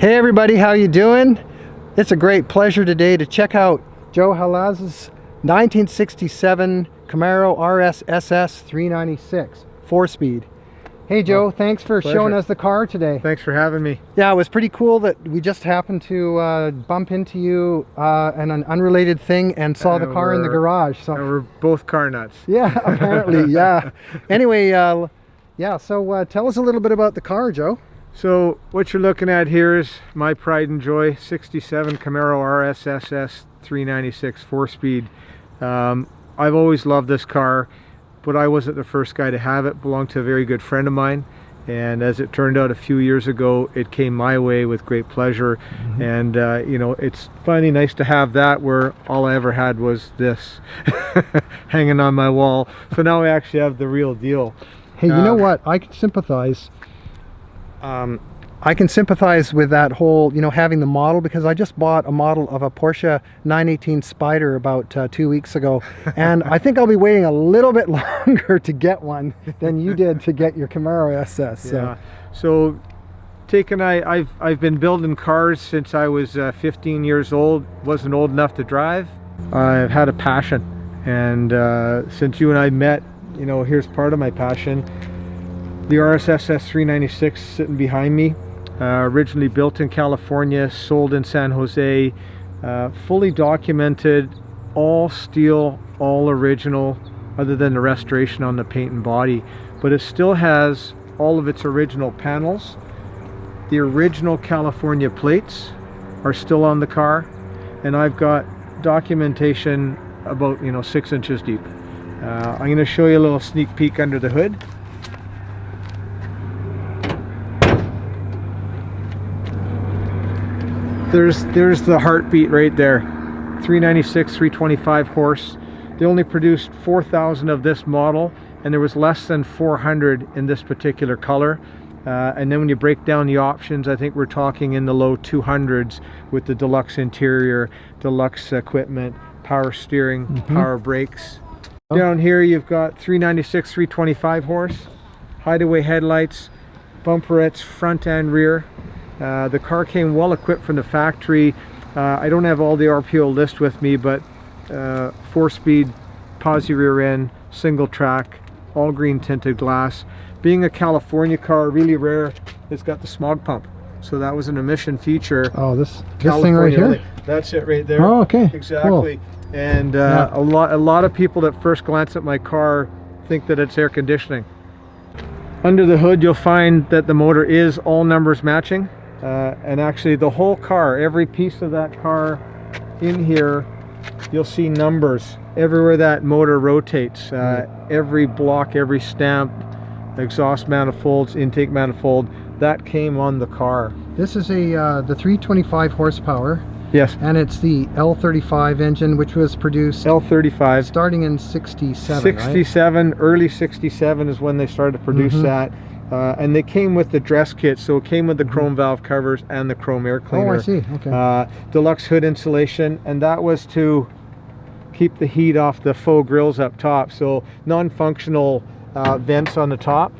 Hey everybody, how you doing? It's a great pleasure today to check out Joe Halasz's 1967 Camaro RS SS 396 4-speed. Hey Joe, thanks for showing us the car today. Thanks for having me. Yeah, it was pretty cool that we just happened to bump into you in an unrelated thing and saw the car in the garage. So we're both car nuts. Yeah, apparently, yeah. Anyway, yeah, so tell us a little bit about the car, Joe. So what you're looking at here is my pride and joy 67 Camaro RS SS 396 4-speed. I've always loved this car, but I wasn't the first guy to have it. It belonged to a very good friend of mine, and as it turned out a few years ago, it came my way with great pleasure. And you know, it's finally nice to have that where all I ever had was this hanging on my wall. So now I actually have the real deal. Hey, you know what? I can sympathize. I can sympathize with that whole, you know, having the model, because I just bought a model of a Porsche 918 Spider about 2 weeks ago, and I think I'll be waiting a little bit longer to get one than you did to get your Camaro SS. So. Yeah. So I've been building cars since I was 15 years old. Wasn't old enough to drive. I've had a passion, and since you and I met, you know, here's part of my passion. The RS SS 396 sitting behind me, originally built in California, sold in San Jose, fully documented, all steel, all original, other than the restoration on the paint and body. But it still has all of its original panels. The original California plates are still on the car, and I've got documentation about, you know, 6 inches deep. I'm going to show you a little sneak peek under the hood. There's the heartbeat right there. 396, 325 horse. They only produced 4,000 of this model, and there was less than 400 in this particular color. And then when you break down the options, I think we're talking in the low 200s with the deluxe interior, deluxe equipment, power steering, power brakes. Down here you've got 396, 325 horse, hideaway headlights, bumperettes front and rear. The car came well equipped from the factory. I don't have all the RPO list with me, but 4-speed, posi rear end, single track, all green tinted glass. Being a California car, really rare, it's got the smog pump. So that was an emission feature. Oh, this thing right here? That's it right there. Oh, okay. Exactly. Cool. And a lot of people that first glance at my car think that it's air conditioning. Under the hood, you'll find that the motor is all numbers matching. And actually the whole car, every piece of that car in here, you'll see numbers everywhere that motor rotates. Every block, every stamp, exhaust manifolds, intake manifold, that came on the car. This is the 325 horsepower. Yes. And it's the L35 engine, which was produced L35 starting in 67. 67, right? Early 67 is when they started to produce that. And they came with the dress kit, so it came with the chrome valve covers and the chrome air cleaner. Oh, I see. Okay. Deluxe hood insulation, and that was to keep the heat off the faux grills up top. So non-functional vents on the top.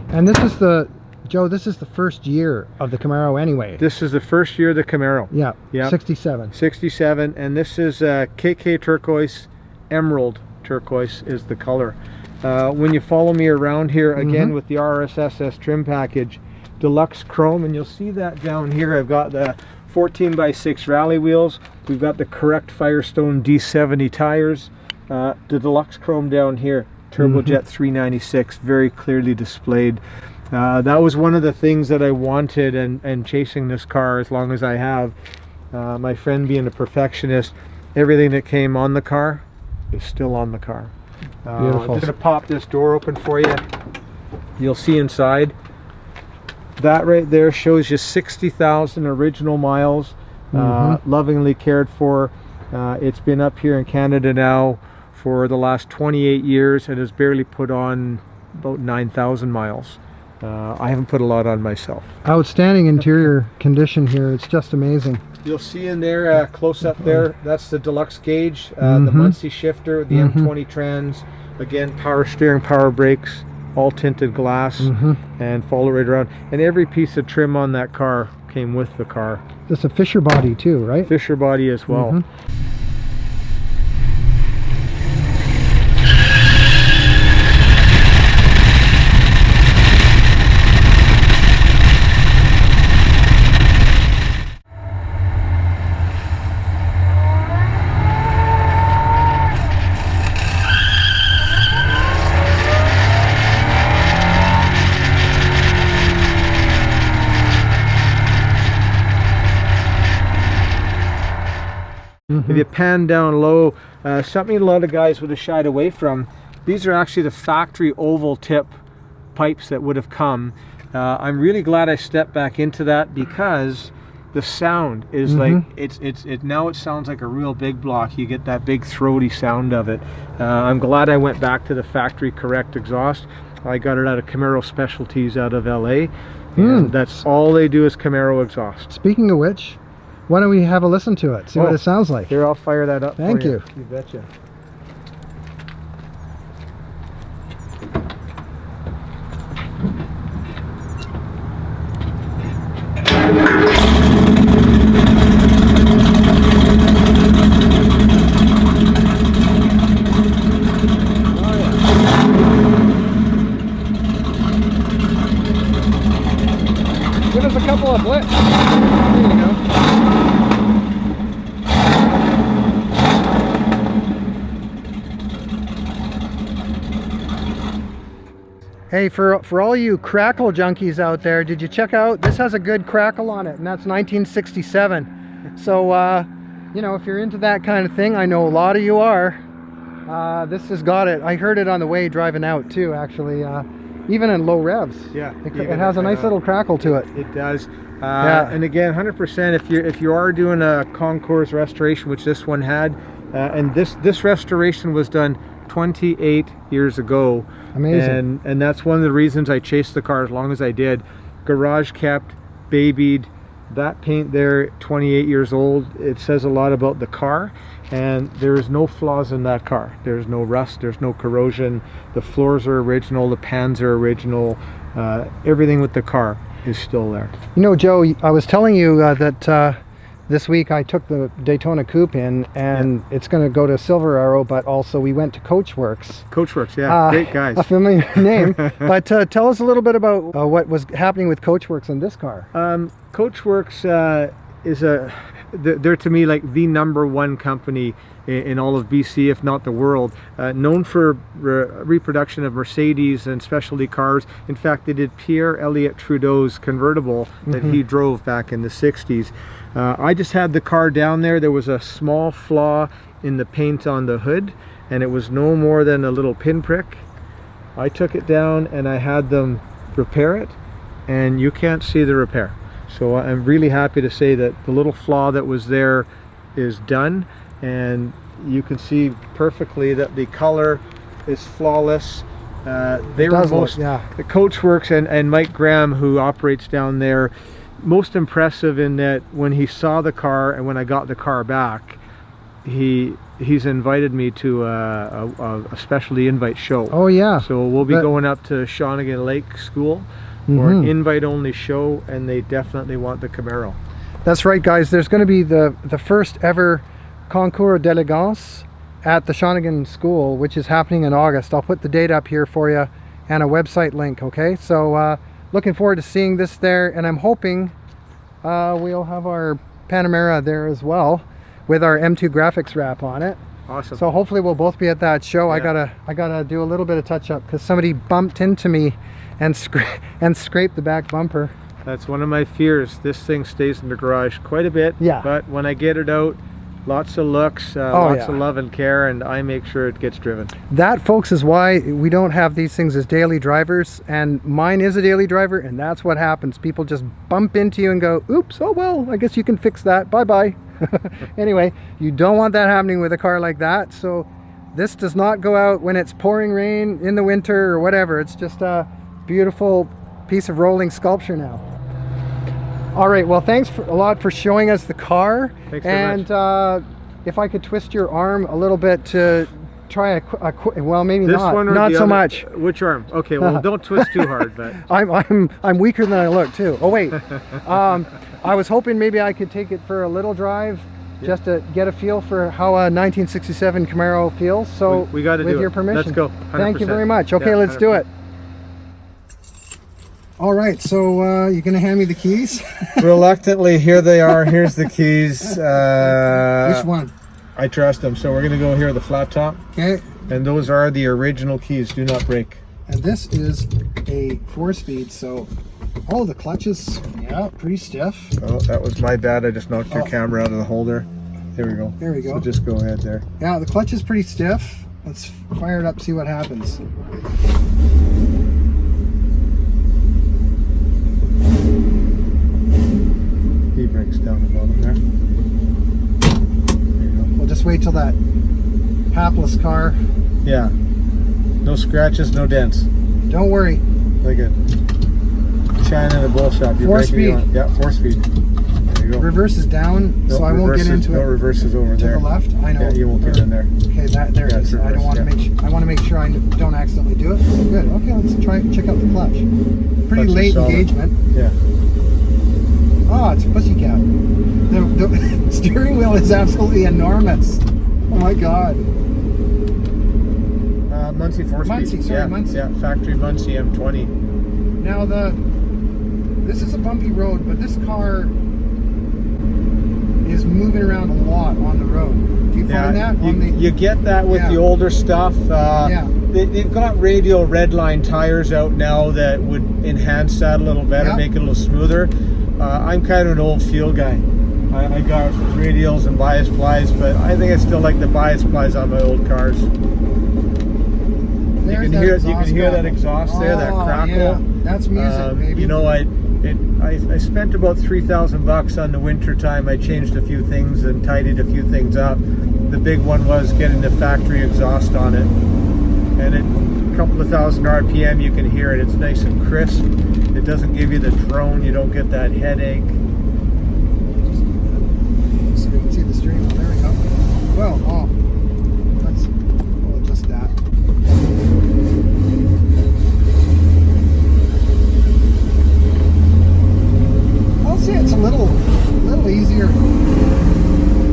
And this is the, Joe, this is the first year of the Camaro anyway. This is the first year of the Camaro. Yeah, yep. 67. 67, and this is KK turquoise, emerald turquoise is the color. When you follow me around here again with the RS SS trim package, deluxe chrome, and you'll see that down here. I've got the 14x6 rally wheels. We've got the correct Firestone D70 tires. The deluxe chrome down here, Turbojet 396, very clearly displayed. That was one of the things that I wanted and chasing this car as long as I have. My friend being a perfectionist, everything that came on the car is still on the car. Beautiful. I'm just going to pop this door open for you. You'll see inside. That right there shows you 60,000 original miles, lovingly cared for. It's been up here in Canada now for the last 28 years and has barely put on about 9,000 miles. I haven't put a lot on myself. Outstanding interior condition here. It's just amazing. You'll see in there, close up there, that's the deluxe gauge, the Muncie shifter, the M20 trans, again, power steering, power brakes, all tinted glass, and follow right around. And every piece of trim on that car came with the car. This is a Fisher body too, right? Fisher body as well. Mm-hmm. If you pan down low, something a lot of guys would have shied away from, these are actually the factory oval tip pipes that would have come. I'm really glad I stepped back into that, because the sound is like, now it sounds like a real big block. You get that big throaty sound of it. I'm glad I went back to the factory correct exhaust. I got it out of Camaro Specialties out of LA, and that's all they do is Camaro exhaust. Speaking of which, why don't we have a listen to it, see what it sounds like? Here, I'll fire that up. Thank you. You betcha. Give us a couple of blips. There you go. Hey, for all you Crackle junkies out there, did you check out, this has a good Crackle on it, and that's 1967. So, you know, if you're into that kind of thing, I know a lot of you are, this has got it. I heard it on the way driving out too, actually, even in low revs. Yeah. It has a nice little crackle to it. It does. And again, 100%, if you are doing a concours restoration, which this one had, and this restoration was done 28 years ago. Amazing. And that's one of the reasons I chased the car as long as I did. Garage kept, babied. That paint there, 28 years old, it says a lot about the car, and there is no flaws in that car. There's no rust, there's no corrosion. The floors are original, the pans are original. Everything with the car is still there. You know, Joe, I was telling you that this week I took the Daytona Coupe in, and it's going to go to Silver Arrow, but also we went to Coachworks. Coachworks, yeah, great guys. A familiar name. But tell us a little bit about what was happening with Coachworks in this car. Coachworks is they're to me like the #1 company in all of BC, if not the world, known for reproduction of Mercedes and specialty cars. In fact, they did Pierre Elliott Trudeau's convertible that he drove back in the 60s. I just had the car down there. There was a small flaw in the paint on the hood, and it was no more than a little pinprick. I took it down and I had them repair it, and you can't see the repair. So I'm really happy to say that the little flaw that was there is done, and you can see perfectly that the color is flawless. They were most, the Coachworks and Mike Graham, who operates down there, most impressive in that when he saw the car and when I got the car back, he's invited me to a specialty invite show. Oh yeah. So we'll be going up to Shawnigan Lake School for an invite only show, and they definitely want the Camaro. That's right, guys. There's going to be the first ever Concours d'Elegance at the Shawnigan School, which is happening in August. I'll put the date up here for you and a website link, okay? So looking forward to seeing this there, and I'm hoping we'll have our Panamera there as well with our M2 graphics wrap on it. Awesome. So hopefully we'll both be at that show. Yeah. I gotta do a little bit of touch up because somebody bumped into me and scraped the back bumper. That's one of my fears. This thing stays in the garage quite a bit. Yeah. But when I get it out, lots of looks, lots of love and care, and I make sure it gets driven. That, folks, is why we don't have these things as daily drivers, and mine is a daily driver, and that's what happens. People just bump into you and go, oops, oh well, I guess you can fix that, bye-bye. Anyway, you don't want that happening with a car like that, so this does not go out when it's pouring rain in the winter or whatever. It's just a beautiful piece of rolling sculpture now. All right, well, thanks a lot for showing us the car. Thanks very much. And if I could twist your arm a little bit to try well, maybe This not. one or Not the so other? much. Which arm? Okay, well, don't twist too hard, but I'm weaker than I look too. Oh wait, I was hoping maybe I could take it for a little drive, just to get a feel for how a 1967 Camaro feels. So we got to do it. With your permission. Let's go. 100%. Thank you very much. Okay, Yeah, let's do 100%. it. All right, so you're gonna hand me the keys? Reluctantly, here they are. Here's the keys. Which one? I trust them, so we're gonna go here, the flat top. Okay. And those are the original keys. Do not break. And this is a 4-speed, so the clutch is pretty stiff. Oh, that was my bad. I just knocked your camera out of the holder. There we go. There we go. So just go ahead there. Yeah, the clutch is pretty stiff. Let's fire it up, see what happens. E-brakes down the bottom there. There you go. We'll just wait till that hapless car. Yeah. No scratches, no dents. Don't worry. Look at China in the bull shop. You're 4-speed. Yeah, 4-speed. There you go. Reverse is down, so I won't get into it. No reverses over to there. the left. I know. Yeah, you won't get in there. Okay, there it is. I don't want to I want to make sure I don't accidentally do it. Good. Okay, let's check out the clutch. Pretty Clutch is late solid. engagement. Yeah. Oh, it's a pussycat. The steering wheel is absolutely enormous. Oh my god. Muncie 4-speed. Muncie, sorry, yeah, Muncie. Yeah, factory Muncie M20. Now this is a bumpy road, but this car is moving around a lot on the road. Do you find that? You get that with the older stuff. They've got radial redline tires out now that would enhance that a little better, make it a little smoother. I'm kind of an old feel guy. I got radials and bias plies, but I think I still like the bias plies on my old cars. You can hear that exhaust there, that crackle. Yeah. That's music, baby. You know, I spent about $3,000 on the winter time. I changed a few things and tidied a few things up. The big one was getting the factory exhaust on it. And at a couple of thousand RPM, you can hear it. It's nice and crisp. It doesn't give you the drone. You don't get that headache. So we can see the steering wheel. There we go. Well, we'll adjust that. I'll say it's a little easier.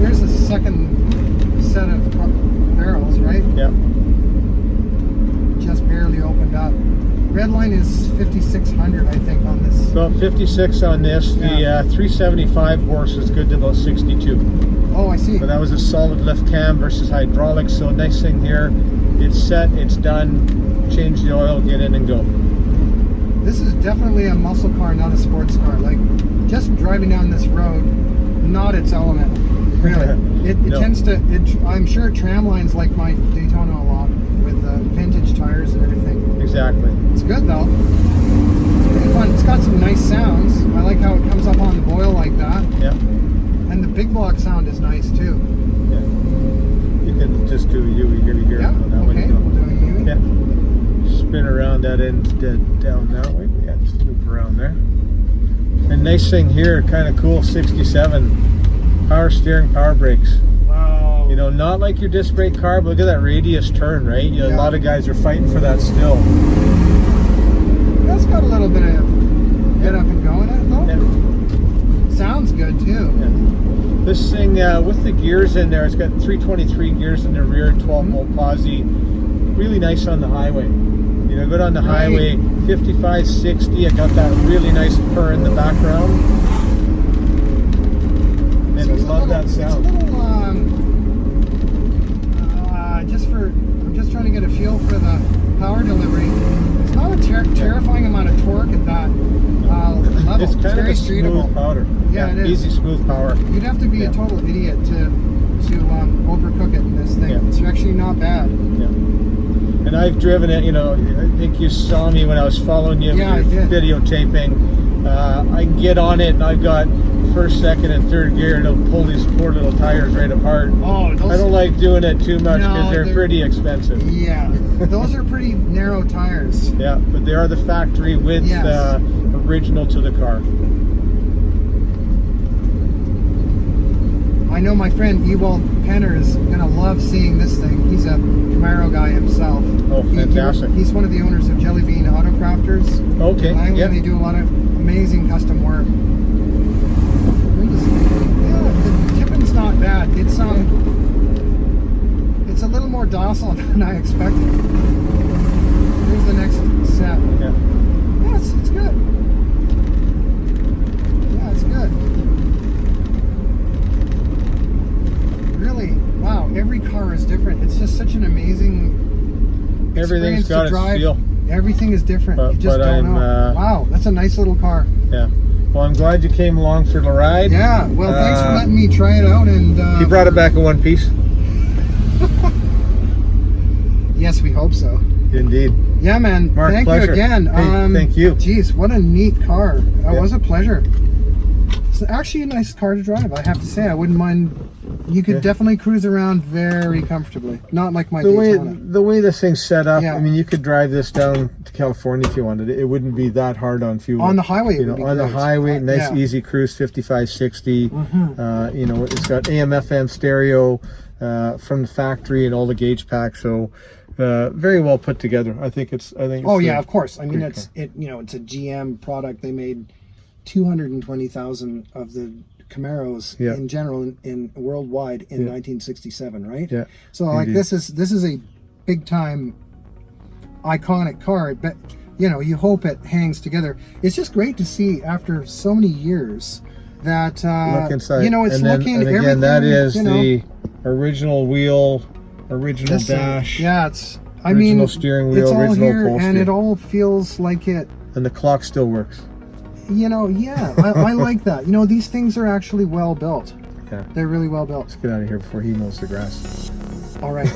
Here's the second set of barrels, right? Yeah. Just barely opened up. Red line is 5,600, I think, on this. About 56 on this. Yeah. The 375 horse is good to about 62. Oh, I see. But that was a solid lift cam versus hydraulic. So nice thing here, it's set, it's done. Change the oil, get in and go. This is definitely a muscle car, not a sports car. Like, just driving down this road, not its element. Really. It No. tends to, I'm sure it tramlines like my Daytona a lot with vintage tires and everything. Exactly. It's good though. It's pretty fun. It's got some nice sounds. I like how it comes up on the boil like that. Yeah. And the big block sound is nice too. Yeah. You can just do a Yui here. Yeah, okay, we'll do a Yui. Yeah. Spin around that end down that way. Yeah, just loop around there. And nice thing here, kind of cool, 67. Power steering, power brakes. Wow. You know, not like your disc brake car, but look at that radius turn, right? You know, Yeah. a lot of guys are fighting for that still. That's got a little bit of get up and go in it though. Yeah. Sounds good too. Yeah. This thing, with the gears in there, it's got 323 gears in the rear, 12-volt posi. Really nice on the highway. You know, good on the highway, 55, 60. I got that really nice purr in the background. And I love that sound. It's a little, I'm just trying to get a feel for the power delivery. It's not a terrifying amount of torque at that level. It's kind of very a smooth streetable. powder. Yeah, it is. Easy, smooth power. You'd have to be a total idiot to overcook it in this thing. Yeah. It's actually not bad. Yeah. And I've driven it, you know, I think you saw me when I was following you Yeah, I did. videotaping. I can get on it and I've got first, second, and third gear and it'll pull these poor little tires right apart. Oh, I don't like doing it too much because No, they're pretty expensive. Yeah, those are pretty narrow tires. Yeah, but they are the factory width, Yes. original to the car. I know my friend Ewald Penner is gonna love seeing this thing. He's a Camaro guy himself. Oh, fantastic. He's one of the owners of Jelly Bean Auto Crafters. Okay, In Langley, yeah. they do a lot of amazing custom work. Yeah, the tipping's not bad. It's a little more docile than I expected. Here's the next set. Yeah. Yeah, it's good. Yeah, it's good. Really, wow, every car is different. It's just such an amazing Everything's experience got to its drive. feel. Everything is different. But- You just but don't I'm, know. Wow, that's a nice little car. Yeah. Well, I'm glad you came along for the ride. Yeah, well, thanks for letting me try it out. And You brought it back in one piece. yes, we hope so. Indeed. Yeah, man. Mark, thank pleasure. you again. Hey, thank you. Geez, what a neat car. That Yeah. was a pleasure. It's actually a nice car to drive, I have to say. I wouldn't mind. You could Yeah. definitely cruise around very comfortably. Not like my The Daytona. way this thing's set up, Yeah. I mean, you could drive this down to California if you wanted. It wouldn't be that hard on fuel. On the highway, it you would know, be on the great. highway, nice Yeah. easy cruise, 55, 60. Mhm. You know, it's got AM/FM stereo from the factory and all the gauge packs. So very well put together. I think it's. Oh yeah, of course. I mean, great it's a GM product. They made 220,000 of the Camaros Yeah. in general in worldwide in Yeah. 1967, right? Yeah, So like indeed. this is a big time iconic car, but you know, you hope it hangs together. It's just great to see after so many years that Look inside. you know, it's and then, looking and again, everything, that is you know, the original wheel, original this thing. dash. Yeah, it's Original steering wheel, it's all original here, and upholstery. it all feels like it. And the clock still works. You know, yeah, I like that. You know, these things are actually well built. Yeah. They're really well built. Let's get out of here before he mows the grass. All right.